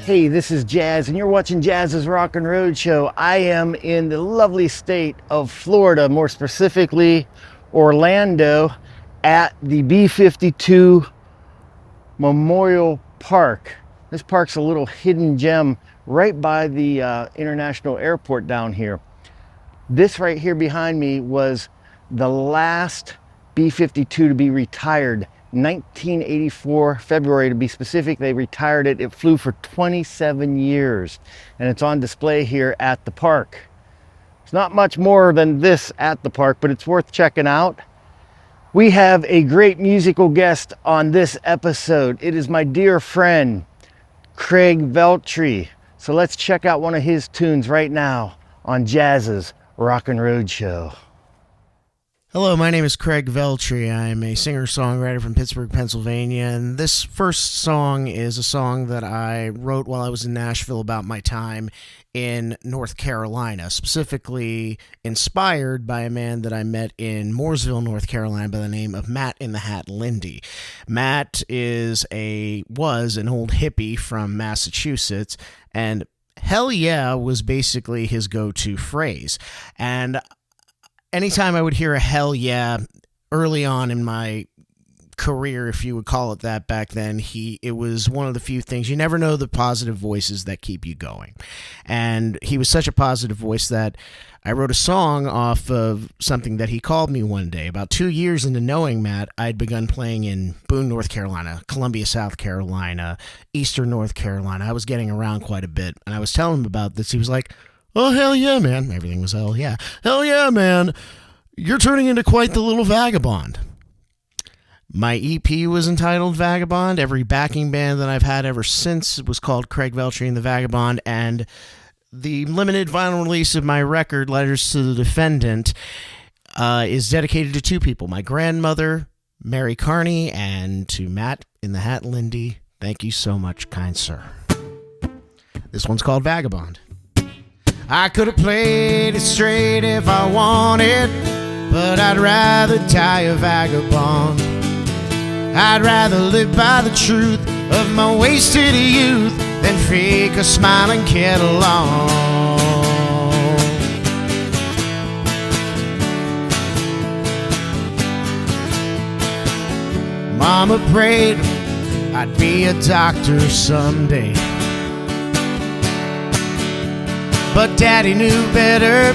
Hey, this is Jazz, and you're watching Jazz's Rockin Roadshow. I am in the lovely state of Florida, more specifically Orlando, at the B-52 Memorial Park. This park's a little hidden gem right by the international airport down here. This right here behind me was the last B-52 to be retired. 1984, February to be specific, they retired it. It flew for 27 years and it's on display here at the park. There's not much more than this at the park, but it's worth checking out. We have a great musical guest on this episode. It is my dear friend, Craig Veltri. So let's check out one of his tunes right now on Jazz's Rockin Roadshow. Hello, my name is Craig Veltri. I'm a singer-songwriter from Pittsburgh, Pennsylvania, and this first song is a song that I wrote while I was in Nashville about my time in North Carolina, specifically inspired by a man that I met in Mooresville, North Carolina by the name of Matt in the Hat Lindy. Matt was an old hippie from Massachusetts, and hell yeah was basically his go-to phrase. And anytime I would hear a hell yeah early on in my career, if you would call it that back then, it was one of the few things. You never know the positive voices that keep you going. And he was such a positive voice that I wrote a song off of something that he called me one day. About 2 years into knowing Matt, I'd begun playing in Boone, North Carolina, Columbia, South Carolina, Eastern North Carolina. I was getting around quite a bit, and I was telling him about this. He was like, "Oh, hell yeah, man." Everything was hell yeah. "Hell yeah, man. You're turning into quite the little vagabond." My EP was entitled Vagabond. Every backing band that I've had ever since was called Craig Veltri and the Vagabond. And the limited vinyl release of my record, Letters to the Defendant, is dedicated to two people. My grandmother, Mary Carney, and to Matt in the Hat Lindy. Thank you so much, kind sir. This one's called Vagabond. I could have played it straight if I wanted, but I'd rather die a vagabond. I'd rather live by the truth of my wasted youth than fake a smile and get along. Mama prayed I'd be a doctor someday, but Daddy knew better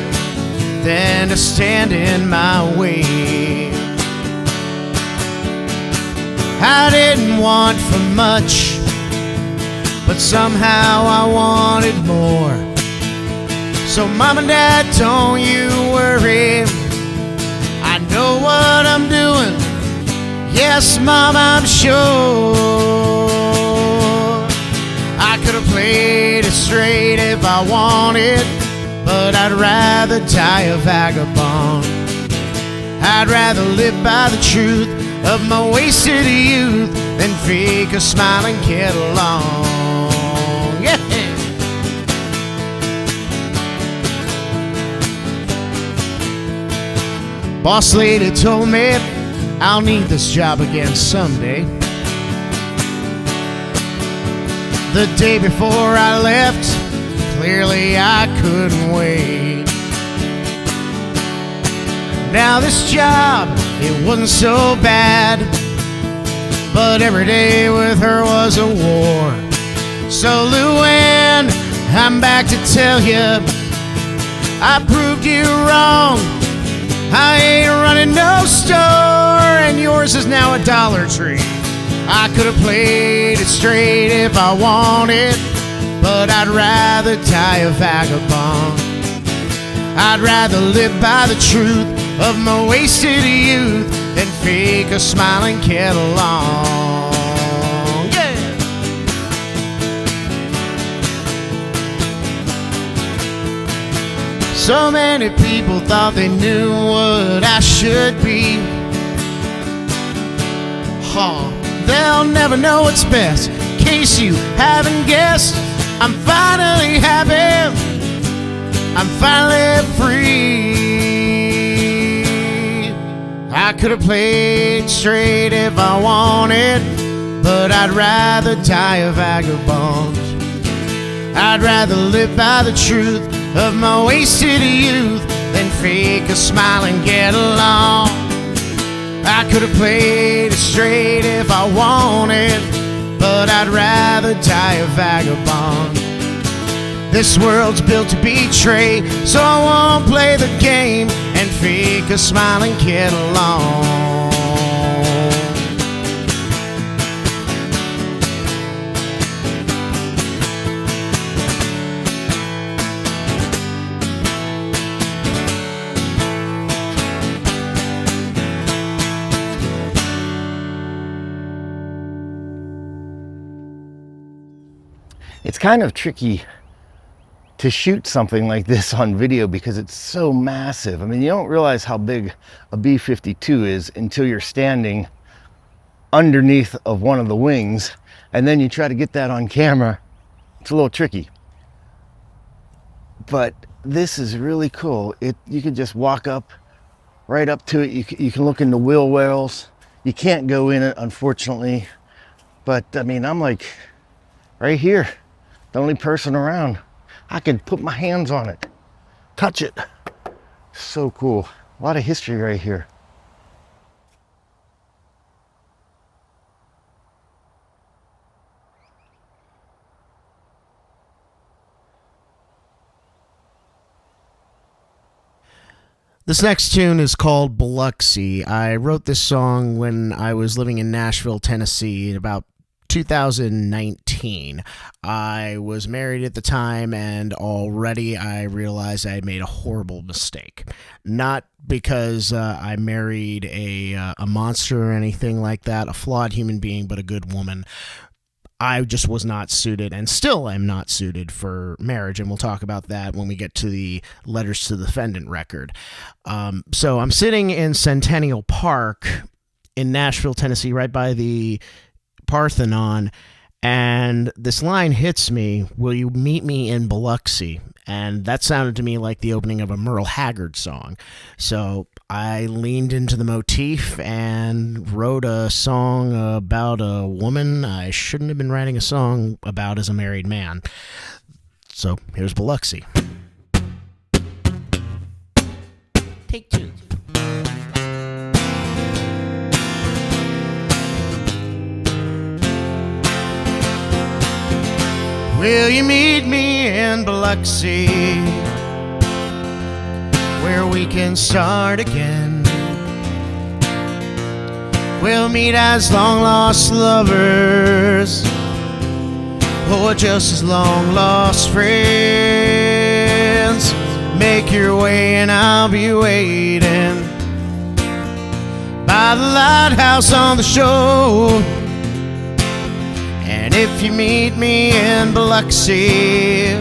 than to stand in my way. I didn't want for much, but somehow I wanted more. So Mom and Dad, don't you worry, I know what I'm doing. Yes, Mom, I'm sure. I could have played it straight if I wanted, but I'd rather die a vagabond. I'd rather live by the truth of my wasted youth than fake a smile and get along. Yeah. Boss lady told me I'll need this job again someday. The day before I left, clearly I couldn't wait. Now this job, it wasn't so bad, but every day with her was a war. So Luann, I'm back to tell you, I proved you wrong. I ain't running no store, and yours is now a Dollar Tree. I could have played it straight if I wanted, but I'd rather die a vagabond. I'd rather live by the truth of my wasted youth than fake a smile and get along. Yeah. So many people thought they knew what I should be. They'll never know what's best. In case you haven't guessed, I'm finally happy. I'm finally free. I could have played straight if I wanted, but I'd rather die a vagabond. I'd rather live by the truth of my wasted youth than fake a smile and get along. I could have played it straight if I wanted, but I'd rather die a vagabond. This world's built to betray, so I won't play the game and fake a smile and get along. It's kind of tricky to shoot something like this on video because it's so massive. I mean, you don't realize how big a B-52 is until you're standing underneath of one of the wings, and then you try to get that on camera. It's a little tricky. But this is really cool. You can just walk up, right up to it. You can look in the wheel wells. You can't go in it, unfortunately. But I mean, I'm like right here, the only person around. I can put my hands on it, touch it. So cool. A lot of history right here. This next tune is called Biloxi. I wrote this song when I was living in Nashville, Tennessee, in about 2019. I was married at the time, and already I realized I had made a horrible mistake. Not because I married a monster or anything like that, a flawed human being, but a good woman. I just was not suited, and still am not suited for marriage, and we'll talk about that when we get to the Letters to the Defendant record. So I'm sitting in Centennial Park in Nashville, Tennessee, right by the Parthenon, and this line hits me, "Will you meet me in Biloxi?" And that sounded to me like the opening of a Merle Haggard song. So I leaned into the motif and wrote a song about a woman I shouldn't have been writing a song about as a married man. So here's Biloxi. Take two. Will you meet me in Biloxi, where we can start again? We'll meet as long-lost lovers, or just as long-lost friends. Make your way and I'll be waiting by the lighthouse on the shore. And if you meet me in Biloxi,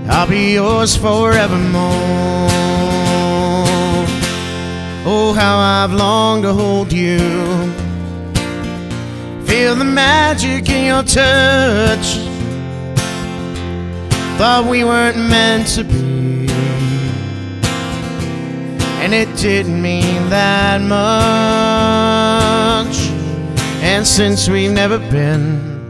I'll be yours forevermore. Oh, how I've longed to hold you, feel the magic in your touch. Thought we weren't meant to be, and it didn't mean that much. And since we've never been,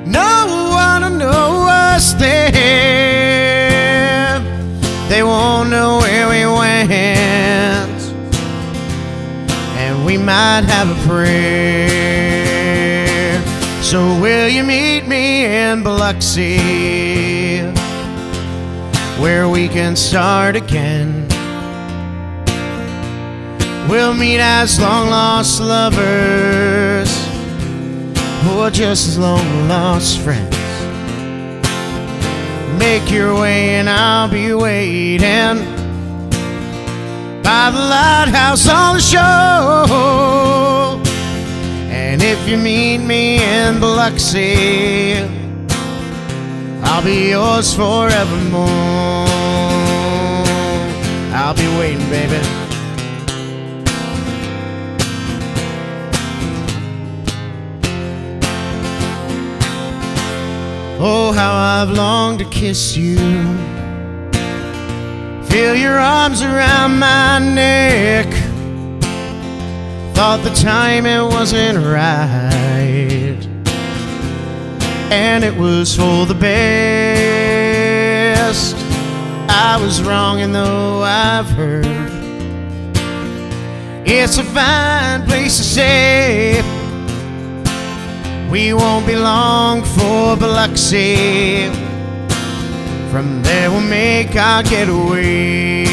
no one will know us there. They won't know where we went, and we might have a prayer. So will you meet me in Biloxi, where we can start again? We'll meet as long-lost lovers, or just as long-lost friends. Make your way and I'll be waiting by the lighthouse on the shore. And if you meet me in Biloxi, I'll be yours forevermore. I'll be waiting, baby. Oh, how I've longed to kiss you, feel your arms around my neck. Thought the timing wasn't right, and it was for the best. I was wrong, and though I've heard it's a fine place to stay, we won't be long for Biloxi. From there we'll make our getaway.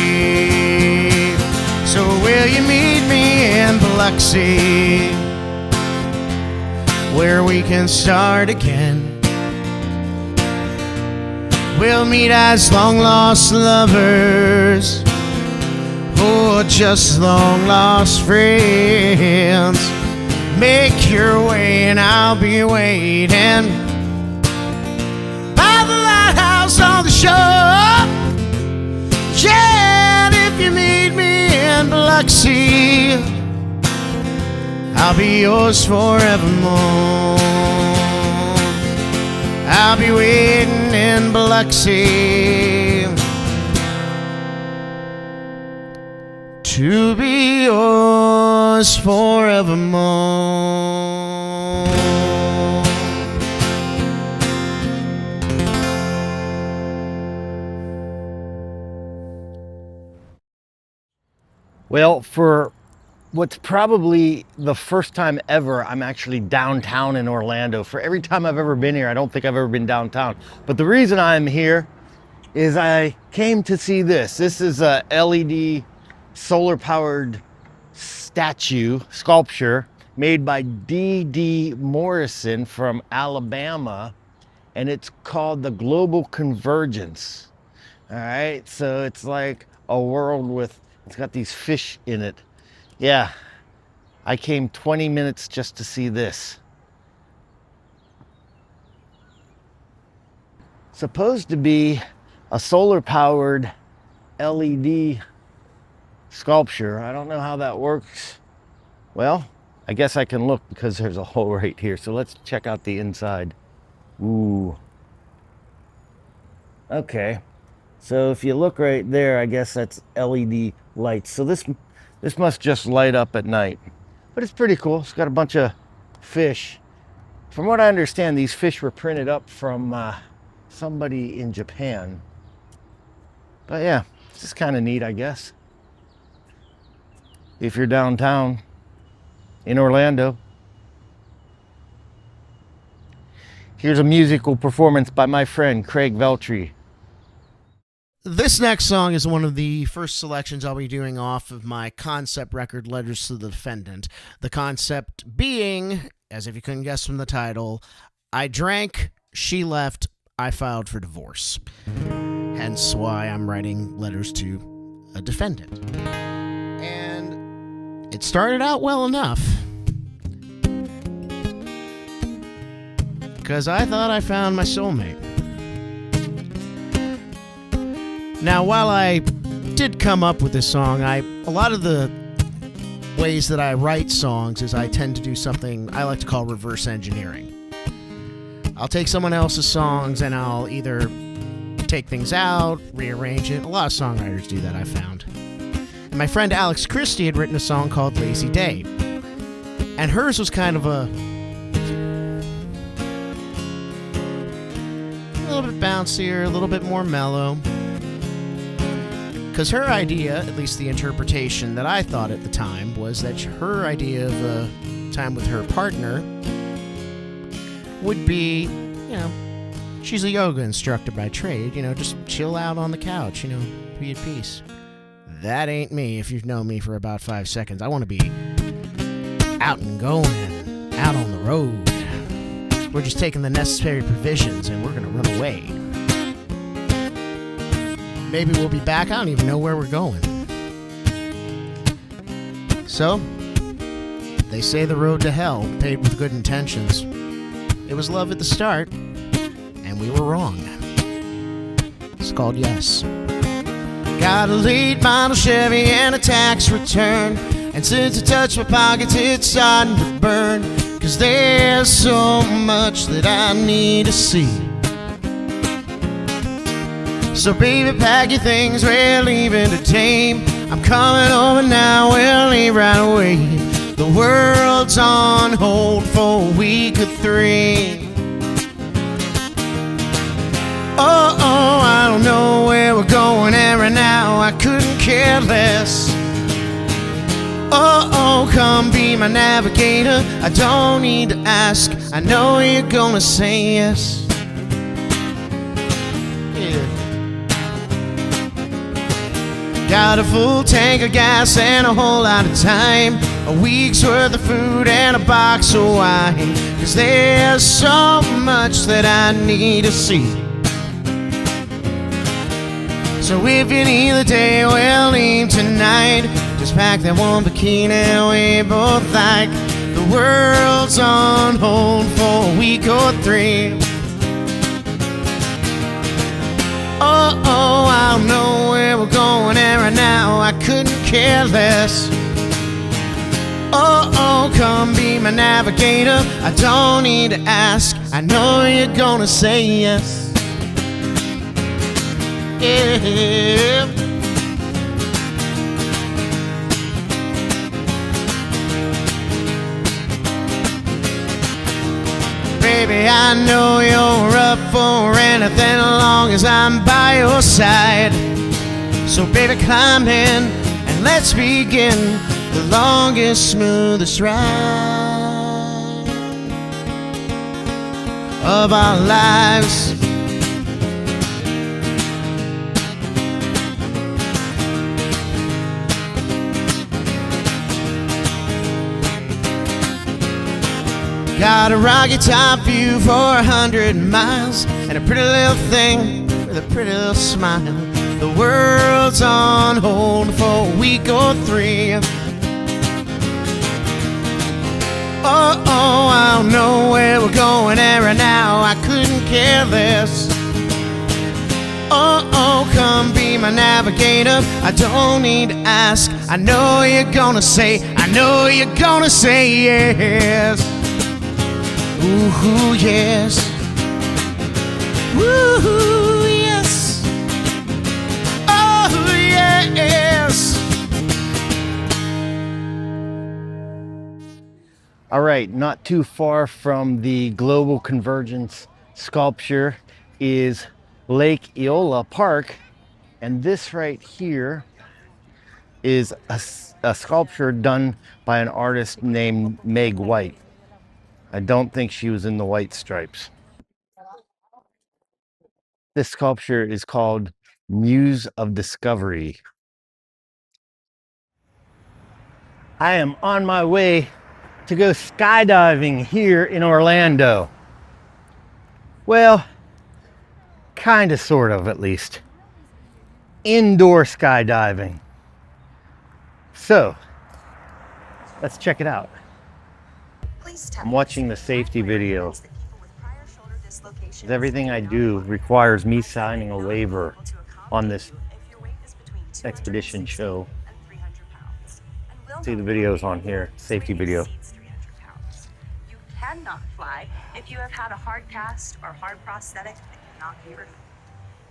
So will you meet me in Biloxi, where we can start again? We'll meet as long-lost lovers, or just long-lost friends. Make your way and I'll be waiting by the lighthouse on the shore. Yeah, and if you meet me in Biloxi, I'll be yours forevermore. I'll be waiting in Biloxi to be yours forevermore. Well, for what's probably the first time ever, I'm actually downtown in Orlando. For every time I've ever been here, I don't think I've ever been downtown. But the reason I'm here is I came to see this. This is a LED solar-powered sculpture made by D.D. Morrison from Alabama, and it's called the Global Convergence. All right, so it's like a world with, it's got these fish in it. Yeah, I came 20 minutes just to see this. Supposed to be a solar-powered LED sculpture. I don't know how that works. Well, I guess I can look because there's a hole right here. So let's check out the inside. Ooh. Okay. So if you look right there, I guess that's LED lights. So this must just light up at night. But it's pretty cool. It's got a bunch of fish. From what I understand, these fish were printed up from somebody in Japan. But yeah, it's just kind of neat, I guess. If you're downtown in Orlando. Here's a musical performance by my friend Craig Veltri. This next song is one of the first selections I'll be doing off of my concept record, Letters to the Defendant. The concept being, as if you couldn't guess from the title, I drank, she left, I filed for divorce. Hence why I'm writing letters to a defendant. And it started out well enough, because I thought I found my soulmate. Now, while I did come up with this song, a lot of the ways that I write songs is I tend to do something I like to call reverse engineering. I'll take someone else's songs and I'll either take things out, rearrange it. A lot of songwriters do that, I found. And my friend Alex Christie had written a song called Lazy Day. And hers was kind of a little bit bouncier, a little bit more mellow. Because her idea, at least the interpretation that I thought at the time, was that her idea of a time with her partner would be, she's a yoga instructor by trade, just chill out on the couch, be at peace. That ain't me if you've known me for about 5 seconds. I want to be out and going, out on the road. We're just taking the necessary provisions and we're going to run away. Maybe we'll be back. I don't even know where we're going. So, they say the road to hell, paved with good intentions. It was love at the start, and we were wrong. It's called Yes. Got a late model Chevy and a tax return, and since I touched my pockets, it's starting to burn. 'Cause there's so much that I need to see. So baby, pack your things, we're leaving to tame. I'm coming over now, we'll leave right away. The world's on hold for a week or 3. care less. Oh, oh, come be my navigator. I don't need to ask, I know you're gonna say yes. Yeah. Got a full tank of gas and a whole lot of time, a week's worth of food and a box of wine, 'cause there's so much that I need to see. So if you need a day, we'll leave tonight. Just pack that one bikini we both like. The world's on hold for a week or 3. Oh, oh, I don't know where we're going, and right now I couldn't care less. Oh, oh, come be my navigator. I don't need to ask, I know you're gonna say yes. Yeah. Baby, I know you're up for anything as long as I'm by your side. So baby, climb in and let's begin the longest, smoothest ride of our lives. Got a rocky top view for 100 miles and a pretty little thing with a pretty little smile. The world's on hold for a week or 3. Oh, oh, I don't know where we're going, and right now I couldn't care less. Oh, oh, come be my navigator. I don't need to ask, I know you're gonna say, I know you're gonna say yes. Ooh, yes. Woo, yes. Oh, yes. All right, not too far from the Global Convergence sculpture is Lake Eola Park, and this right here is a sculpture done by an artist named Meg White. I don't think she was in the White Stripes. This sculpture is called Muse of Discovery. I am on my way to go skydiving here in Orlando. Well, kind of, sort of, at least. Indoor skydiving. So, let's check it out. I'm watching the safety video. Everything I do requires me signing a waiver on this expedition show. See the videos on here, safety video. You cannot fly if you have had a hard cast or hard prosthetic that cannot be removed.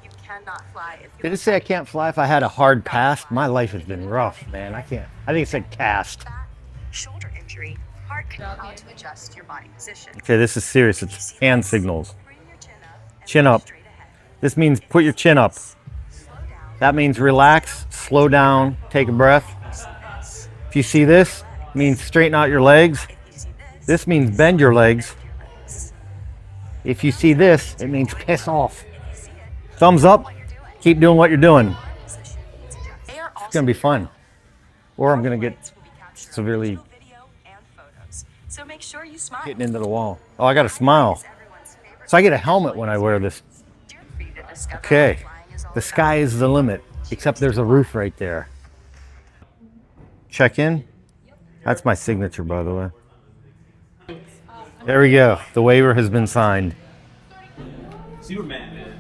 You cannot fly if you Did it say I can't fly if I had a hard past? My life has been rough, man. I can't. I think it said cast. Shoulder injury. How to adjust your body position. Okay, this is serious. It's hand signals. Chin up. This means put your chin up. That means relax, slow down, take a breath. If you see this, it means straighten out your legs. This means bend your legs. If you see this, it means piss off. Thumbs up, keep doing what you're doing. It's gonna be fun. Or I'm gonna get severely So make sure you smile. hitting into the wall. Oh, I gotta smile. So I get a helmet when I wear this. Okay, the sky is the limit, except there's a roof right there. Check in. That's my signature, by the way. There we go. The waiver has been signed. Superman, man.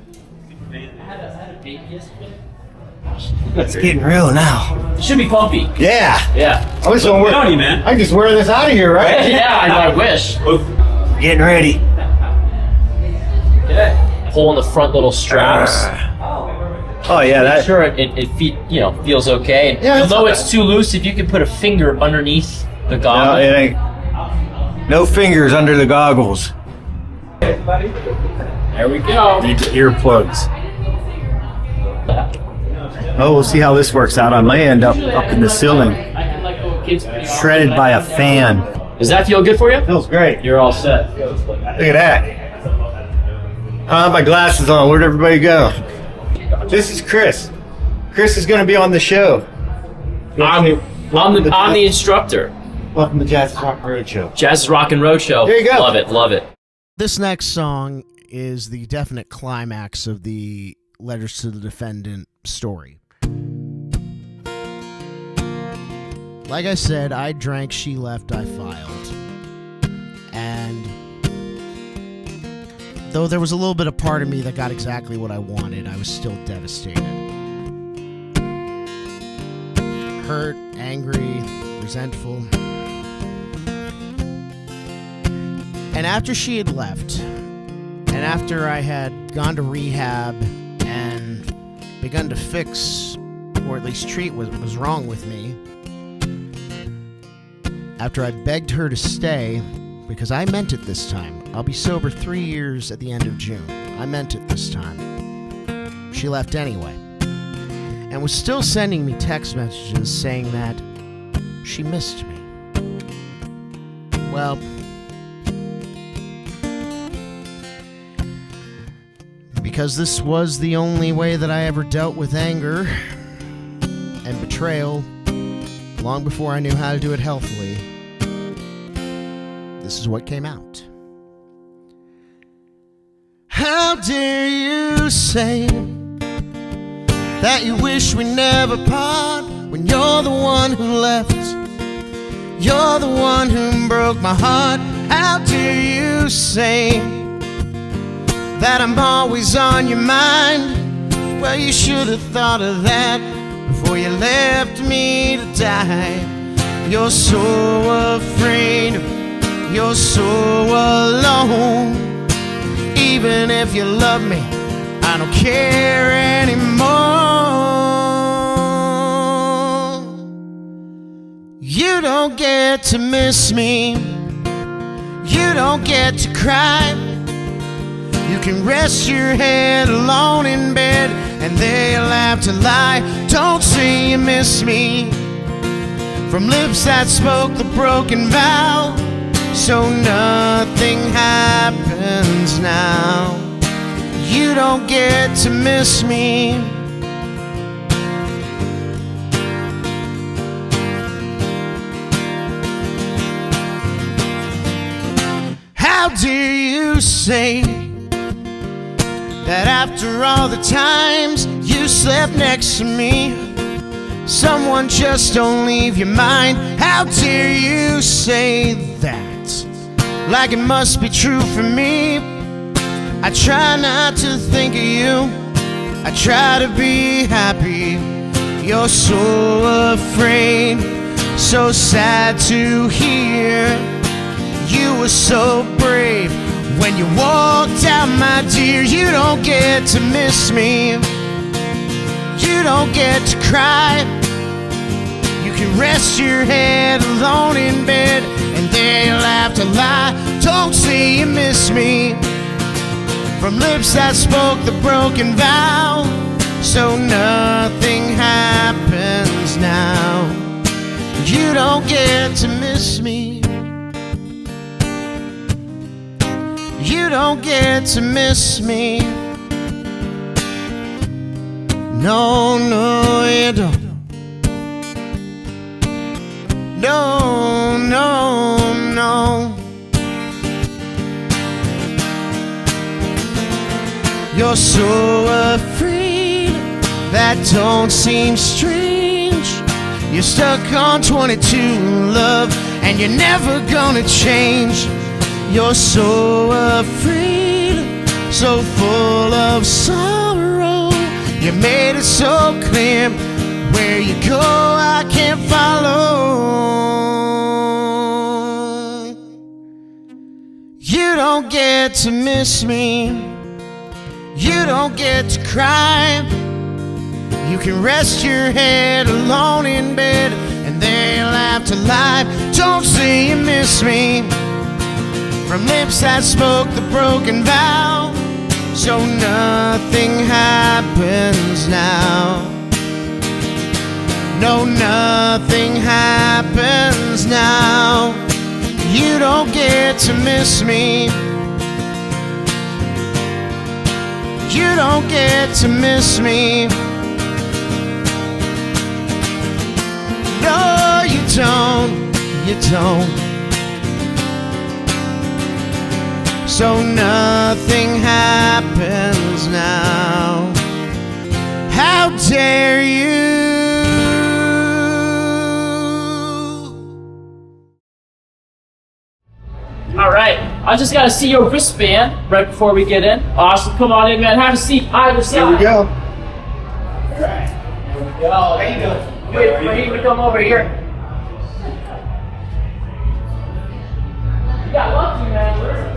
Superman. I had a date yesterday. It's getting real now. It should be comfy. Yeah. Yeah. I was gonna Tony, man. I just wear this out of here, right? Yeah, I wish. Getting ready. Pull in the front little straps. Oh yeah, Make that. sure it feels okay. And Yeah, that's although not it's too loose, if you can put a finger underneath the No, goggle. it ain't. No fingers under the goggles. There we go. Need earplugs. Oh, we'll see how this works out. I may end up in the ceiling, shredded by a fan. Does that feel good for you? Feels great. You're all set. Look at that. I have my glasses on. Where'd everybody go? This is Chris. Chris is going to be on the show. I'm the instructor. Welcome to Jazz's Rockin Roadshow. Jazz's Rockin Roadshow. There you go. Love it, love it. This next song is the definite climax of the Letters to the Defendant story. Like I said, I drank, she left, I filed. And though there was a little bit of part of me that got exactly what I wanted, I was still devastated. Hurt, angry, resentful. And after she had left, and after I had gone to rehab and begun to fix, or at least treat what was wrong with me, after I begged her to stay, because I meant it this time. I'll be sober 3 years at the end of June. I meant it this time. She left anyway, and was still sending me text messages saying that she missed me. Well, because this was the only way that I ever dealt with anger and betrayal, long before I knew how to do it healthily, this is what came out. How dare you say that you wish we never part when you're the one who left? You're the one who broke my heart. How dare you say that I'm always on your mind? Well, you should have thought of that before you left me to die. You're so afraid, you're so alone. Even if you love me, I don't care anymore. You don't get to miss me, you don't get to cry. You can rest your head alone in bed, and they'll have to lie. Don't say you miss me from lips that spoke the broken vow. So nothing happens now. You don't get to miss me. How dare you say that after all the times you slept next to me, someone just don't leave your mind? How dare you say that? Like it must be true for me. I try not to think of you, I try to be happy. You're so afraid, so sad to hear. You were so brave when you walked out, my dear. You don't get to miss me, you don't get to cry. You can rest your head alone in bed, and they'll have to lie. Don't say you miss me from lips that spoke the broken vow. So nothing happens now. You don't get to miss me, you don't get to miss me. No, no, you don't. No, no, no. You're so afraid, that don't seem strange. You're stuck on 22 love, and you're never gonna change. You're so afraid, so full of sorrow. You made it so clear, where you go I can't follow. You don't get to miss me, you don't get to cry. You can rest your head alone in bed, and they'll have to lie. Don't say you miss me from lips that spoke the broken vow. So nothing happens now. No, nothing happens now. You don't get to miss me. You don't get to miss me. No, you don't. You don't. So nothing happens now. How dare you? All right, I just gotta see your wristband right before we get in. Awesome, come on in, man. Have a seat. Either side. Here we go. All right. Here we go. How you doing? Wait for him to come over here. You got lucky, man. Where's this?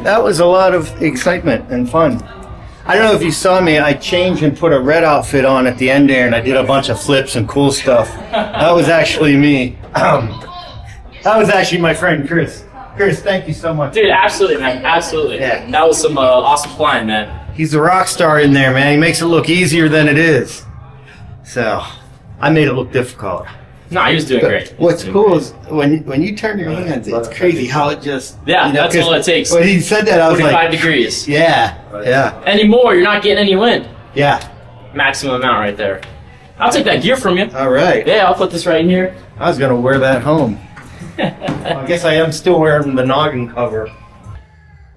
That was a lot of excitement and fun. I don't know if you saw me, I changed and put a red outfit on at the end there, and I did a bunch of flips and cool stuff. That was actually me. That was actually my friend Chris. Chris, thank you so much. Dude, absolutely, man. Absolutely. Yeah. That was some awesome flying, man. He's a rock star in there, man. He makes it look easier than it is. So, I made it look difficult. No, he was doing great. What's cool is when you turn your hands, it's crazy how it just... Yeah, that's all it takes. When he said that, I was 45 like... degrees. Yeah, yeah. Anymore, you're not getting any wind. Yeah. Maximum amount right there. I'll take that gear from you. All right. Yeah, I'll put this right in here. I was going to wear that home. I guess I am still wearing the noggin cover.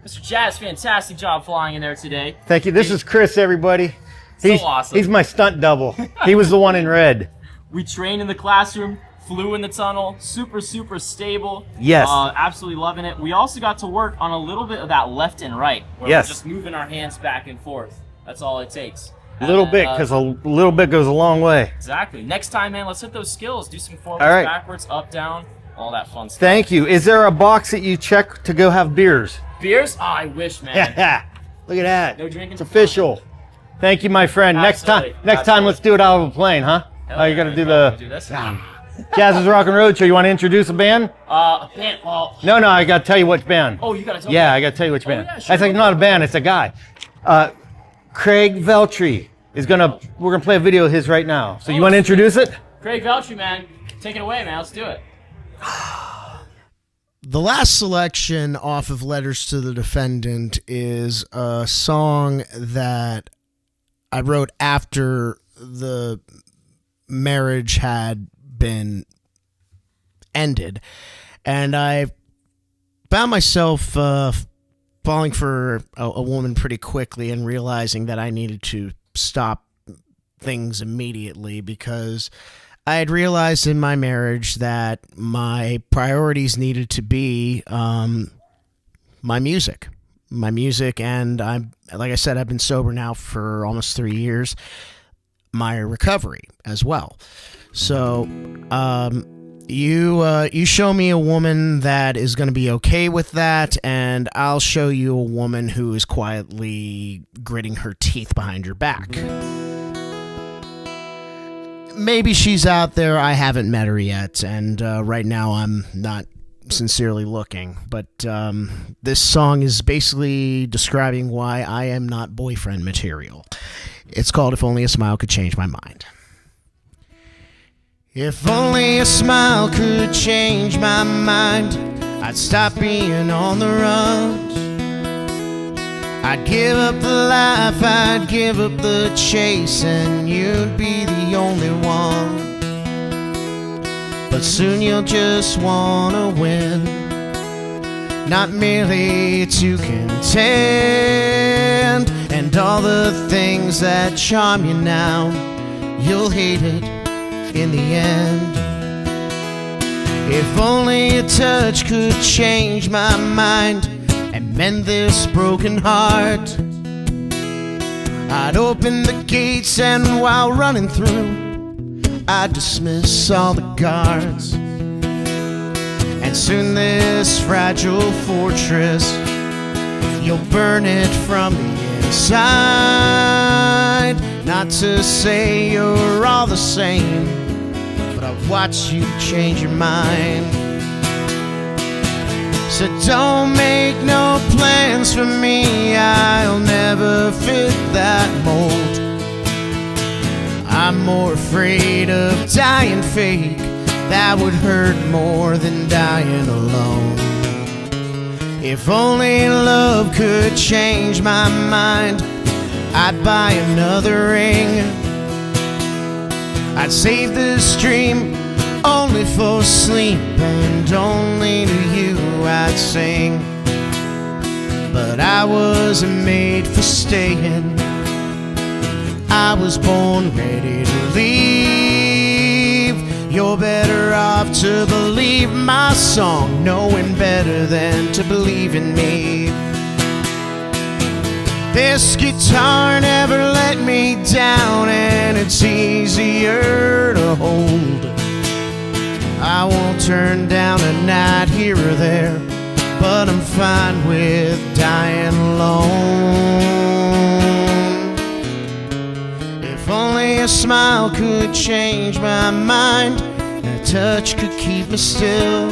Mr. Jazz, fantastic job flying in there today. Thank you. This is Chris, everybody. So awesome. He's my stunt double. He was the one in red. We trained in the classroom, flew in the tunnel, super, super stable. Yes. Absolutely loving it. We also got to work on a little bit of that left and right, where Yes. we're just moving our hands back and forth. That's all it takes. A little bit, because a little bit goes a long way. Exactly. Next time, man, let's hit those skills. Do some forwards, All right. backwards, up, down, all that fun stuff. Thank you. Is there a box that you check to go have beers? Beers? Oh, I wish, man. Look at that. No drinking? It's official. Thank you, my friend. Absolutely. Next time, let's do it out of a plane, huh? Oh, you got to do the Do this. Jazz's Rockin Roadshow. You want to introduce a band? Band. Well. No, I got to tell you which band. Oh, you gotta tell Yeah, me. I got to tell you which band. yeah, sure. That's like not a band, it's a guy. Craig Veltri is we're gonna play a video of his right now. So you want to introduce it? Craig Veltri, man. Take it away, man. Let's do it. The last selection off of Letters to the Defendant is a song that I wrote after the marriage had been ended. And I found myself falling for a woman pretty quickly and realizing that I needed to stop things immediately because I had realized in my marriage that my priorities needed to be my music. And like I said, I've been sober now for almost 3 years. My recovery as well. So, you show me a woman that is going to be okay with that, and I'll show you a woman who is quietly gritting her teeth behind your back. Maybe she's out there. I haven't met her yet, and right now I'm not sincerely looking. But this song is basically describing why I am not boyfriend material. It's called If Only a Smile Could Change My Mind. If only a smile could change my mind, I'd stop being on the run. I'd give up the life, I'd give up the chase, and you'd be the only one. But soon you'll just wanna win, not merely to contend. And all the things that charm you now, you'll hate it in the end. If only a touch could change my mind and mend this broken heart, I'd open the gates and while running through, I'd dismiss all the guards. And soon this fragile fortress, you'll burn it from the inside. Not to say you're all the same, but I've watched you change your mind. So don't make no plans for me, I'll never fit that mold. I'm more afraid of dying fake, that would hurt more than dying alone. If only love could change my mind, I'd buy another ring. I'd save this dream only for sleep, and only to you I'd sing. But I wasn't made for staying, I was born ready to leave. You're better off to believe my song, knowing better than to believe in me. This guitar never let me down, and it's easier to hold. I won't turn down a night here or there, but I'm fine with dying alone. If only a smile could change my mind, and a touch could keep me still.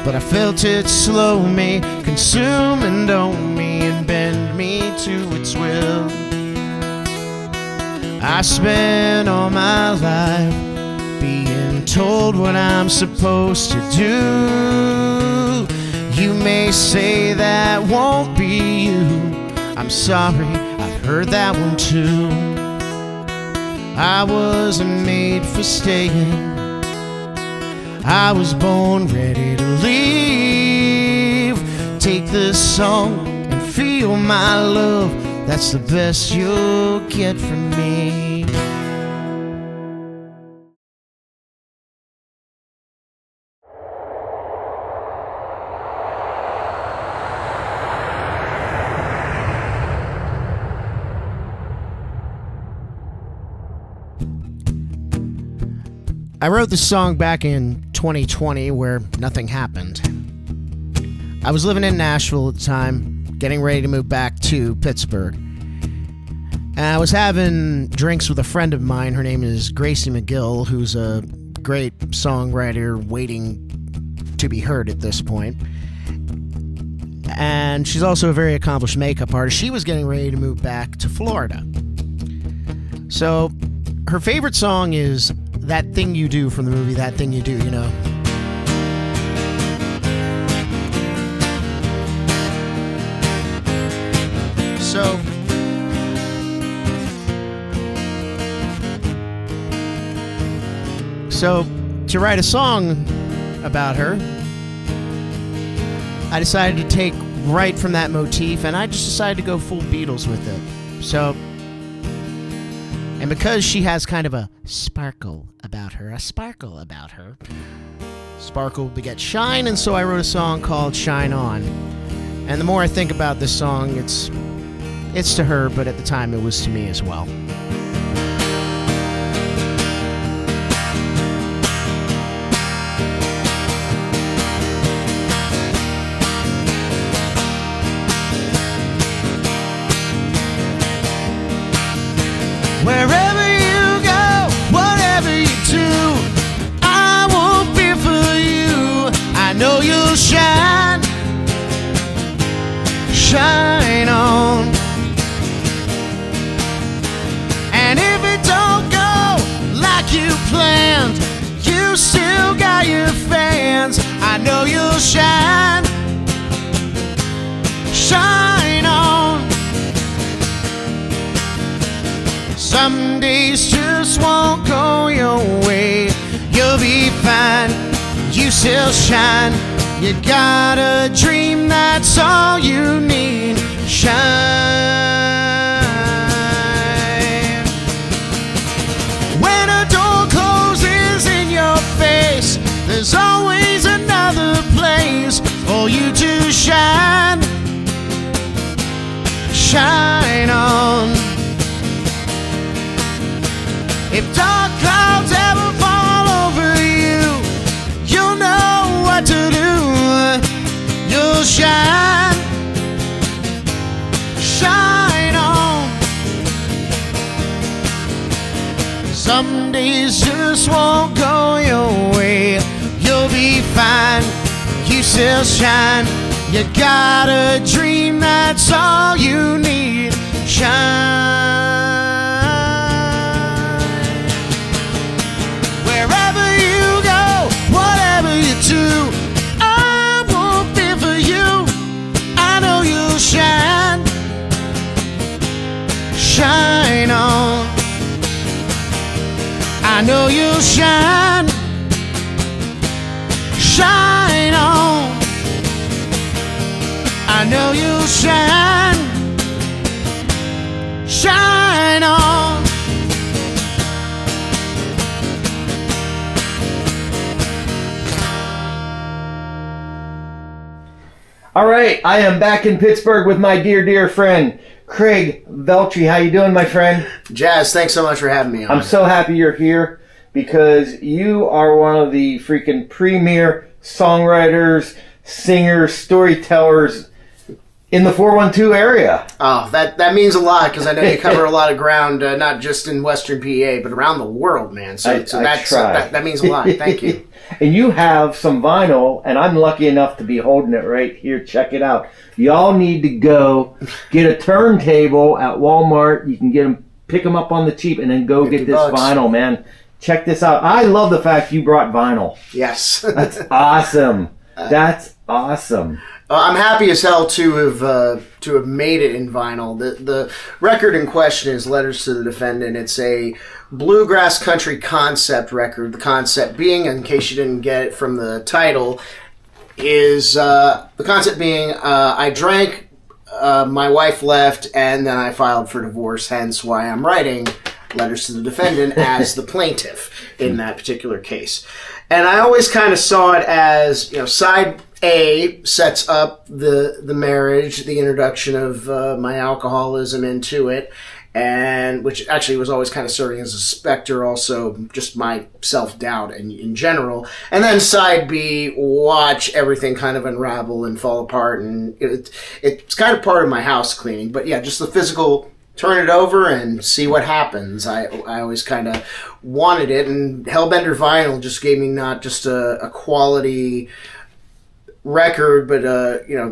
But I felt it slow me, consume and own me, and bend me to its will. I spent all my life being told what I'm supposed to do. You may say that won't be you, I'm sorry, I've heard that one too. I wasn't made for staying, I was born ready to leave. Take this song and feel my love, that's the best you'll get from me. I wrote this song back in 2020 where nothing happened. I was living in Nashville at the time, getting ready to move back to Pittsburgh. And I was having drinks with a friend of mine. Her name is Gracie McGill, who's a great songwriter waiting to be heard at this point. And she's also a very accomplished makeup artist. She was getting ready to move back to Florida. So her favorite song is That Thing You Do from the movie That Thing You Do, you know. So to write a song about her, I decided to take right from that motif, and I just decided to go full Beatles with it. So, and because she has kind of a sparkle about her, sparkle begets shine, and so I wrote a song called Shine On. And the more I think about this song, it's to her, but at the time it was to me as well. Wherever you go, whatever you do, I won't fear for you. I know you'll shine, shine on. And if it don't go like you planned, you still got your fans. I know you'll shine, shine on. Some days just won't go your way. You'll be fine, you still shine. You got a dream, that's all you need. Shine. When a door closes in your face, there's always another place for you to shine. Shine on. If dark clouds ever fall over you, you'll know what to do. You'll shine, shine on. Some days just won't go your way. You'll be fine, you still shine. You got a dream, that's all you need. Shine. Wherever you go, whatever you do, I won't fear for you. I know you'll shine, shine on. I know you'll shine, shine on. I know you'll shine, shine on. All right, I am back in Pittsburgh with my dear friend, Craig Veltri. How you doing, my friend? Jazz, thanks so much for having me on. I'm so happy you're here because you are one of the freaking premier songwriters, singers, storytellers in the 412 area. Oh, that means a lot because I know you cover a lot of ground, not just in Western PA, but around the world, man. So that means a lot. Thank you. And you have some vinyl, and I'm lucky enough to be holding it right here. Check it out. Y'all need to go get a turntable at Walmart. You can get them, pick them up on the cheap, and then go get this vinyl, man. Check this out. I love the fact you brought vinyl. Yes. That's awesome. That's awesome. I'm happy as hell to have made it in vinyl. The record in question is Letters to the Defendant. It's a bluegrass country concept record. The concept being, in case you didn't get it from the title, is the concept being I drank, my wife left, and then I filed for divorce, hence why I'm writing Letters to the Defendant as the plaintiff in that particular case. And I always kind of saw it as, side A sets up the marriage, the introduction of my alcoholism into it, and which actually was always kind of serving as a specter, also just my self-doubt in general. And then side B, watch everything kind of unravel and fall apart, and it's kind of part of my house cleaning. But yeah, just the physical turn it over and see what happens. I always kind of wanted it, and Hellbender Vinyl just gave me not just a quality record, but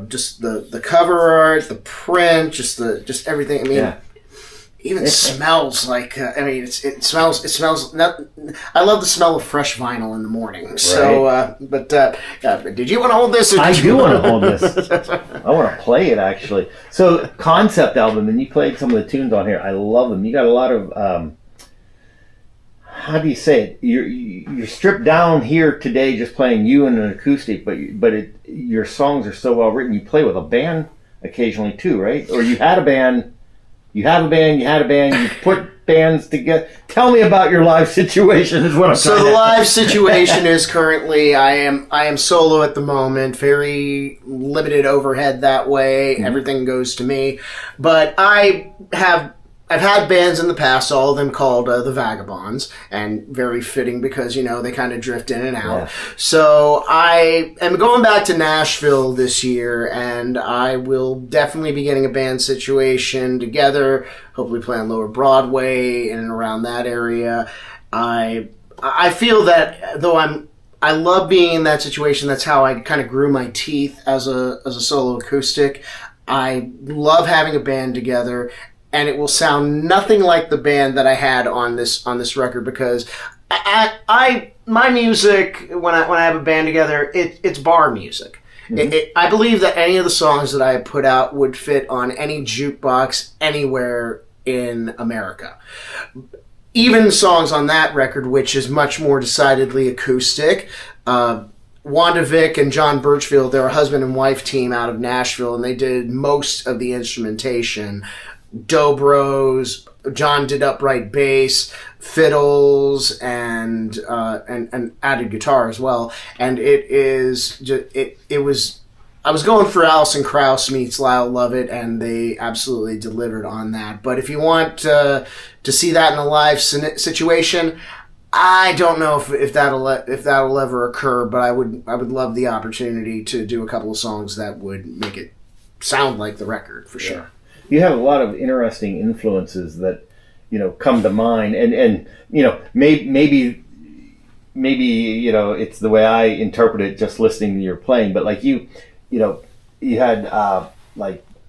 just the cover art, the print, just everything. I mean, even smells like. It smells. I love the smell of fresh vinyl in the morning. So, right. Did you want to hold this? I do want to hold this. I want to play it actually. So, concept album, and you played some of the tunes on here. I love them. You got a lot of. How do you say it? You're stripped down here today, just playing you and an acoustic, but your songs are so well written. You play with a band occasionally too, right? Or you had a band. You have a band, you put bands together. Tell me about your live situation is what I'm So the live situation is currently I am solo at the moment, very limited overhead that way. Mm-hmm. Everything goes to me. But I've had bands in the past, all of them called the Vagabonds, and very fitting because, they kind of drift in and out. Yeah. So I am going back to Nashville this year, and I will definitely be getting a band situation together, hopefully play on Lower Broadway in and around that area. I feel that though I love being in that situation, that's how I kind of grew my teeth as a solo acoustic. I love having a band together. And it will sound nothing like the band that I had on this record because my music when I have a band together it's bar music. Mm-hmm. I believe that any of the songs that I put out would fit on any jukebox anywhere in America. Even songs on that record, which is much more decidedly acoustic. Wanda Vick and John Birchfield, they're a husband and wife team out of Nashville, and they did most of the instrumentation. Dobros, John did upright bass, fiddles, and added guitar as well. And it was. I was going for Alison Krauss meets Lyle Lovett, and they absolutely delivered on that. But if you want to see that in a live situation, I don't know if that'll ever occur. But I would love the opportunity to do a couple of songs that would make it sound like the record for sure. You have a lot of interesting influences that come to mind, and maybe it's the way I interpret it just listening to your playing, but like you had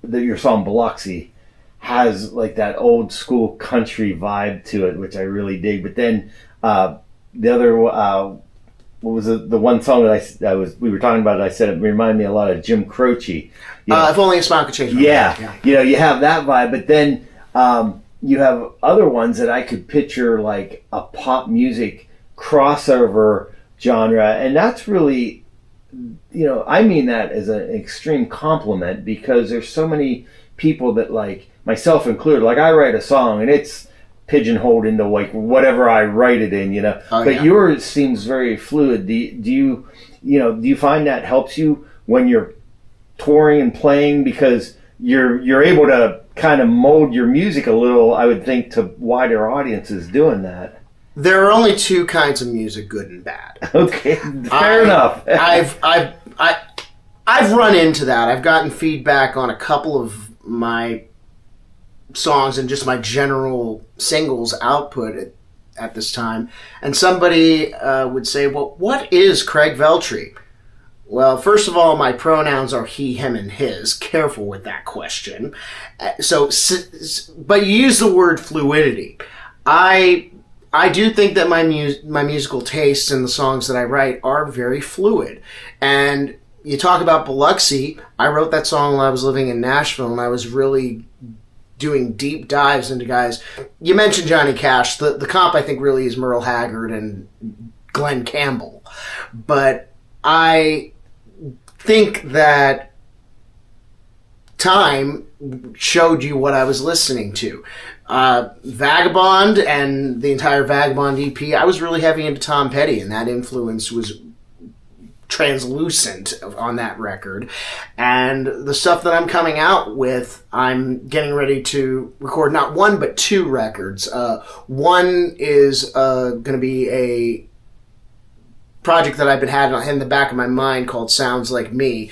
your song Biloxi has like that old school country vibe to it, which I really dig. But then the other what was the one song that we were talking about? I said it reminded me a lot of Jim Croce. If only a smile could change. Yeah. You have that vibe, but then you have other ones that I could picture like a pop music crossover genre, and that's really, I mean that as an extreme compliment because there's so many people that, like myself included, like I write a song and it's pigeonholed into like whatever I write it in, but yours seems very fluid. Do you find that helps you when you're touring and playing because you're able to kind of mold your music a little, I would think, to wider audiences doing that? There are only two kinds of music, good and bad. Okay, fair enough. I've run into that. I've gotten feedback on a couple of my songs and just my general singles output at this time, and somebody would say, "Well, what is Craig Veltri?" Well, first of all, my pronouns are he, him, and his. Careful with that question. But you use the word fluidity. I do think that my musical tastes and the songs that I write are very fluid. And you talk about Biloxi. I wrote that song while I was living in Nashville, and I was really doing deep dives into guys. You mentioned Johnny Cash. The comp, I think, really is Merle Haggard and Glenn Campbell. But I think that time showed you what I was listening to. Vagabond and the entire Vagabond EP, I was really heavy into Tom Petty, and that influence was translucent on that record. And the stuff that I'm coming out with, I'm getting ready to record not one but two records. One is going to be a project that I've been having in the back of my mind called Sounds Like Me,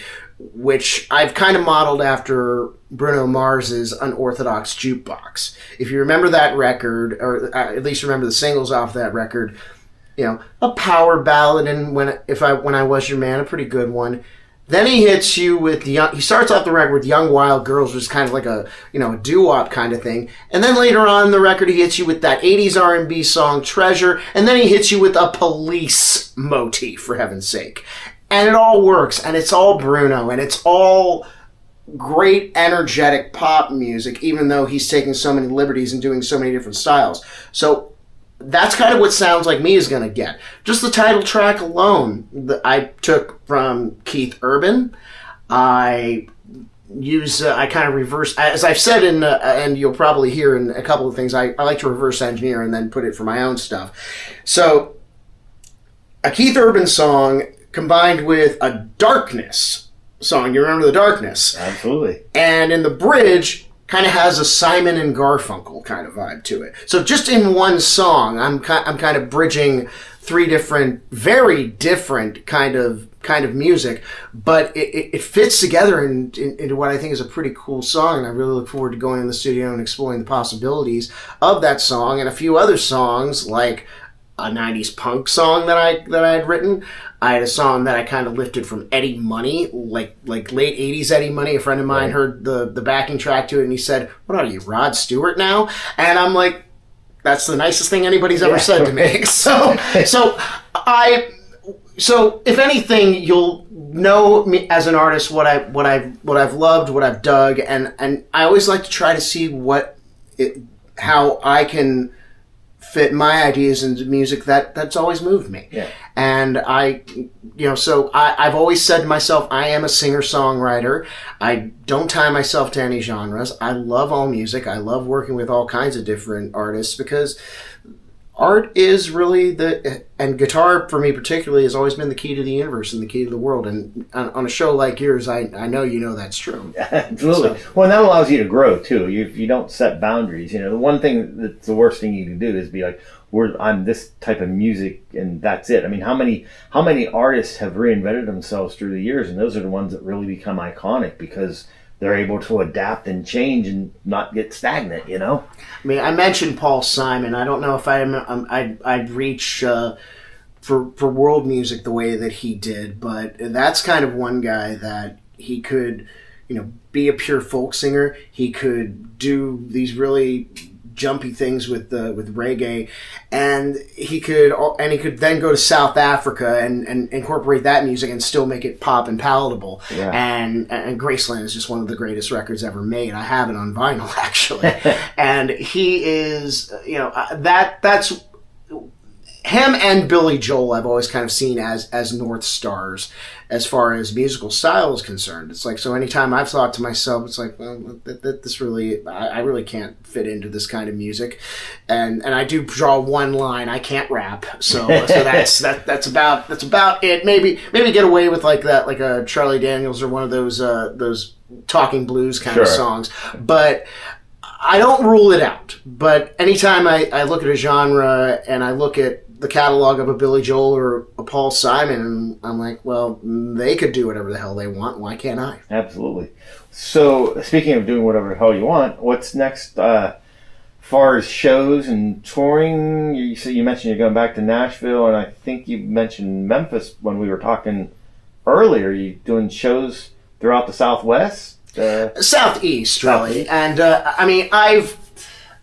which I've kind of modeled after Bruno Mars's Unorthodox Jukebox. If you remember that record, or at least remember the singles off that record, a power ballad, and when I Was Your Man, a pretty good one. Then he hits you with he starts off the record with Young Wild Girls, which is kind of like a doo-wop kind of thing. And then later on in the record, he hits you with that 80s R&B song, Treasure. And then he hits you with a Police motif, for heaven's sake. And it all works, and it's all Bruno, and it's all great, energetic pop music, even though he's taking so many liberties and doing so many different styles. So that's kind of what Sounds Like Me is going to get. Just the title track alone, I took from Keith Urban. I kind of reverse, as I've said and you'll probably hear in a couple of things, I like to reverse engineer and then put it for my own stuff. So, a Keith Urban song combined with a Darkness song. You remember the Darkness? Absolutely. And in the bridge, kind of has a Simon and Garfunkel kind of vibe to it. So just in one song, I'm kind of bridging three different, very different kind of music, but it fits together into what I think is a pretty cool song, and I really look forward to going in the studio and exploring the possibilities of that song and a few other songs, like a 90s punk song that I had written. I had a song that I kind of lifted from Eddie Money, like late 80s Eddie Money. A friend of mine heard the backing track to it, and he said, "What are you, Rod Stewart now?" And I'm like, that's the nicest thing anybody's ever said to me. So if anything, you'll know me as an artist, what I've loved, what I've dug, and I always like to try to see how I can fit my ideas into music that's always moved me. Yeah. And I've always said to myself, I am a singer-songwriter. I don't tie myself to any genres. I love all music. I love working with all kinds of different artists because art is really and guitar for me particularly has always been the key to the universe and the key to the world. And on a show like yours, I know that's true. Absolutely. So, well, and that allows you to grow too. If you don't set boundaries, the one thing that's the worst thing you can do is be like, I'm this type of music and that's it. I mean, how many artists have reinvented themselves through the years, and those are the ones that really become iconic because they're able to adapt and change and not get stagnant, I mean, I mentioned Paul Simon. I don't know if I'd reach for world music the way that he did, but that's kind of one guy that he could, be a pure folk singer. He could do these really jumpy things with reggae, and he could then go to South Africa and incorporate that music and still make it pop and palatable. Yeah. And Graceland is just one of the greatest records ever made. I have it on vinyl actually, and he is that's him and Billy Joel. I've always kind of seen as North Stars as far as musical style is concerned. It's like, so anytime I've thought to myself, it's like, well, this really, I really can't fit into this kind of music, and I do draw one line. I can't rap, so that's about it. Maybe get away with like that, like a Charlie Daniels or one of those talking blues kind of songs, but I don't rule it out. But anytime I look at a genre and I look at the catalog of a Billy Joel or a Paul Simon, and I'm like, well, they could do whatever the hell they want. Why can't I? Absolutely. So, speaking of doing whatever the hell you want, what's next far as shows and touring? You mentioned you're going back to Nashville, and I think you mentioned Memphis when we were talking earlier. You doing shows throughout the Southwest? Southeast, really. And, I mean,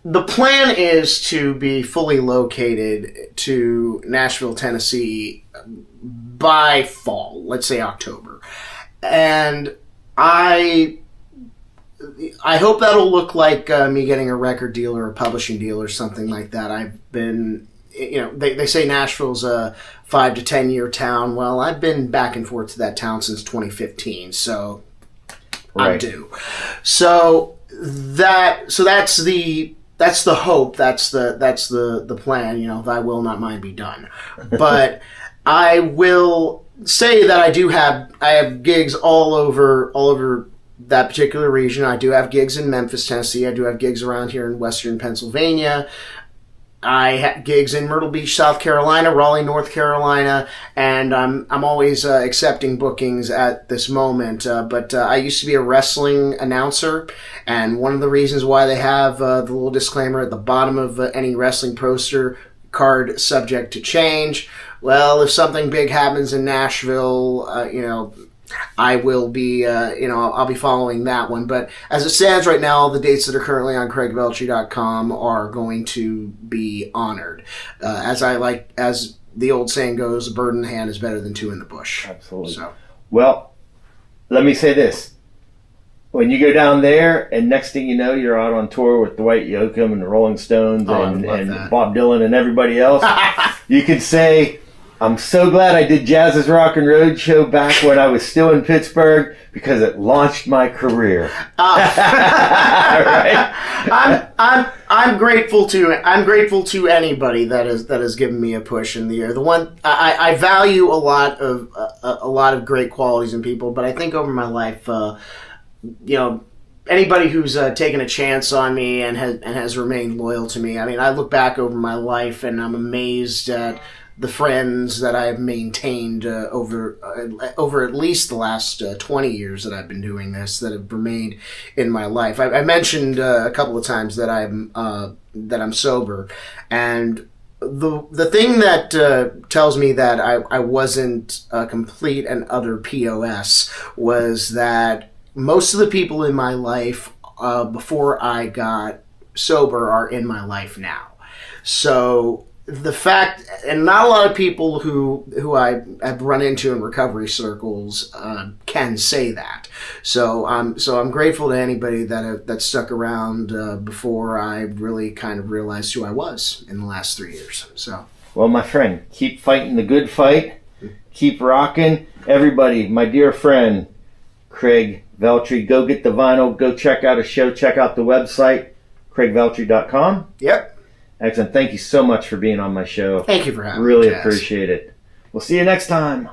the plan is to be fully located to Nashville, Tennessee by fall, let's say October. And I hope that'll look like me getting a record deal or a publishing deal or something like that. I've been, they say Nashville's a 5 to 10 year town. Well, I've been back and forth to that town since 2015, so right. I'm due. So that's the hope. That's the plan. Thy will, not mine, be done. But I will say that I have gigs all over that particular region. I do have gigs in Memphis, Tennessee. I do have gigs around here in Western Pennsylvania. I had gigs in Myrtle Beach, South Carolina, Raleigh, North Carolina, and I'm always accepting bookings at this moment. But I used to be a wrestling announcer, and one of the reasons why they have the little disclaimer at the bottom of any wrestling poster, card subject to change. Well, if something big happens in Nashville, I will be, I'll be following that one. But as it stands right now, all the dates that are currently on CraigVeltri.com are going to be honored. As the old saying goes, a bird in the hand is better than two in the bush. Absolutely. So. Well, let me say this. When you go down there, and next thing you know, you're out on tour with Dwight Yoakam and the Rolling Stones and Bob Dylan and everybody else, you can say, I'm so glad I did Jazz's Rockin' Roadshow back when I was still in Pittsburgh because it launched my career. Right? I'm grateful to anybody that has given me a push in the air. The one I value a lot of great qualities in people, but I think over my life, anybody who's taken a chance on me and has remained loyal to me. I mean, I look back over my life and I'm amazed at the friends that I've maintained over at least the last 20 years that I've been doing this, that have remained in my life. I mentioned a couple of times that I'm sober, and the thing that tells me that I wasn't a complete and utter POS was that most of the people in my life before I got sober are in my life now. So the fact, and not a lot of people who I have run into in recovery circles can say that. So I'm grateful to anybody that stuck around before I really kind of realized who I was in the last 3 years. So, well, my friend, keep fighting the good fight. Keep rocking. Everybody, my dear friend, Craig Veltri, go get the vinyl. Go check out a show. Check out the website, CraigVeltri.com. Yep. Excellent. Thank you so much for being on my show. Thank you for having me. Really Jazz. appreciate it. We'll see you next time.